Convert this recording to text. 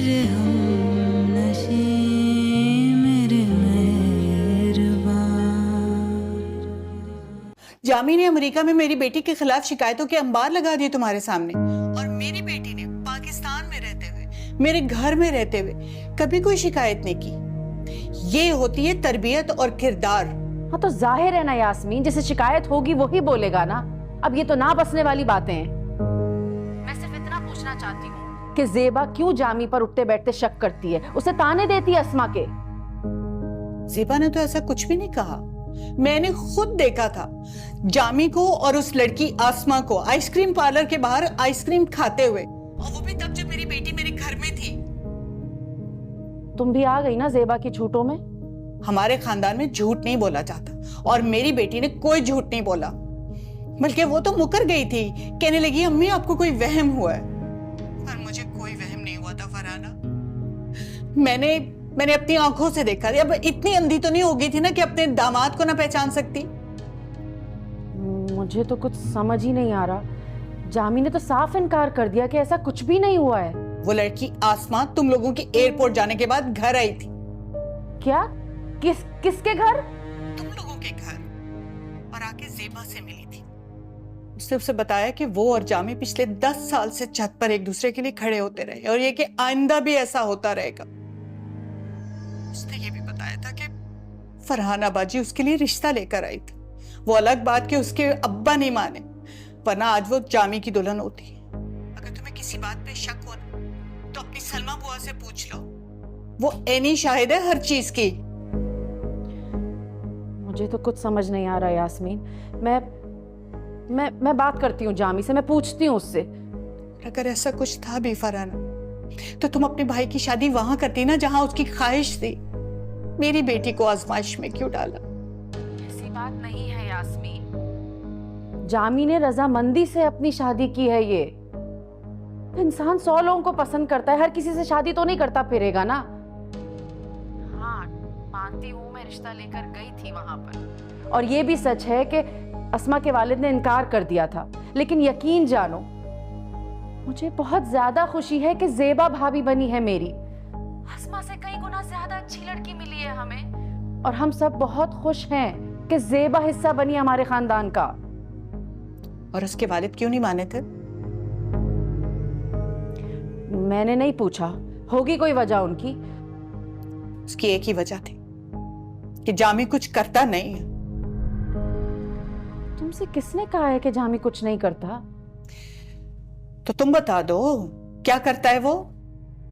मेरे हमनशी मेरे मेहरबान। जामी ने अमेरिका में मेरी बेटी के खिलाफ शिकायतों के अंबार लगा दिए तुम्हारे सामने, और मेरी बेटी ने पाकिस्तान में रहते हुए, मेरे घर में रहते हुए कभी कोई शिकायत नहीं की। ये होती है तरबियत और किरदार। हाँ तो जाहिर है ना यास्मीन, जिसे शिकायत होगी वही बोलेगा ना। अब ये तो ना बसने वाली बातें हैं। मैं सिर्फ इतना पूछना चाहती हूँ कि ज़ेबा क्यों जामी पर उठते बैठते शक करती है, उसे ताने देती है अस्मा के। ज़ेबा ने तो ऐसा कुछ भी नहीं कहा। मैंने खुद देखा था जामी को और उस लड़की आसमा को आइसक्रीम पार्लर के बाहर आइसक्रीम खाते हुए, और वो भी तब जब मेरी बेटी मेरे घर में थी। तुम भी आ गई ना ज़ेबा की झूठों में। हमारे खानदान में झूठ नहीं बोला जाता, और मेरी बेटी ने कोई झूठ नहीं बोला, बल्कि वो तो मुकर गई थी। कहने लगी अम्मी आपको कोई वहम हुआ है। पर मुझे कोई वहम नहीं हुआ था फरहाना। मैंने अपनी आंखों से देखा। अब इतनी अंधी तो नहीं हो गई थी ना कि अपने दामाद को ना पहचान सकती। मुझे तो कुछ समझ ही नहीं आ रहा। जामी ने तो साफ इनकार कर दिया कि ऐसा कुछ भी नहीं हुआ है। वो लड़की आसमा तुम लोगों की एयरपोर्ट जाने के बाद घर आई थी। क्या? किसके घर? तुम लोगों के घर, और आके ज़ेबा से मिली थी। उसने उसे बताया कि वो और जामी पिछले 10 साल से छत पर एक दूसरे के लिए खड़े होते रहे, और ये कि आइंदा भी ऐसा होता रहेगा। उसने ये भी बताया था कि फरहाना बाजी उसके लिए रिश्ता लेकर आई थी। वो अलग बात कि उसके अब्बा नहीं माने, वरना आज वो जामी की दुल्हन होती। अगर तुम्हें किसी बात पे शक हो ना, तो अपनी सलमा बुआ से पूछ लो। वो ऐनी शाहिद है हर चीज की। मुझे तो कुछ समझ नहीं आ रहा यास्मीन। मैं बात करती हूँ जामी से, मैं पूछती हूँ उससे। अगर ऐसा कुछ था भी फरहाना, तो तुम अपने भाई की शादी वहां करती ना जहां उसकी ख्वाहिश थी। मेरी बेटी को आजमाइश में क्यों डाला? ऐसी बात नहीं है यास्मीन। जामी ने रजामंदी से अपनी शादी की है। ये इंसान 100 लोगों को पसंद करता है, हर किसी से शादी तो नहीं करता फिरेगा ना। हाँ मानती हूँ, मैं रिश्ता लेकर गई थी वहां पर, और ये भी सच है कि अस्मा के वालिद ने इनकार कर दिया था। लेकिन यकीन जानो, मुझे बहुत ज्यादा खुशी है कि ज़ेबा भाभी बनी है मेरी। अस्मा से कई गुना ज्यादा अच्छी लड़की मिली है हमें, और हम सब बहुत खुश हैं कि ज़ेबा हिस्सा बनी हमारे खानदान का। और उसके वालिद क्यों नहीं माने थे? मैंने नहीं पूछा, होगी कोई वजह उनकी। उसकी एक ही वजह थी कि जामी कुछ करता नहीं है। तुमसे किसने कहा है कि जामी कुछ नहीं करता? तो तुम बता दो, क्या करता है वो?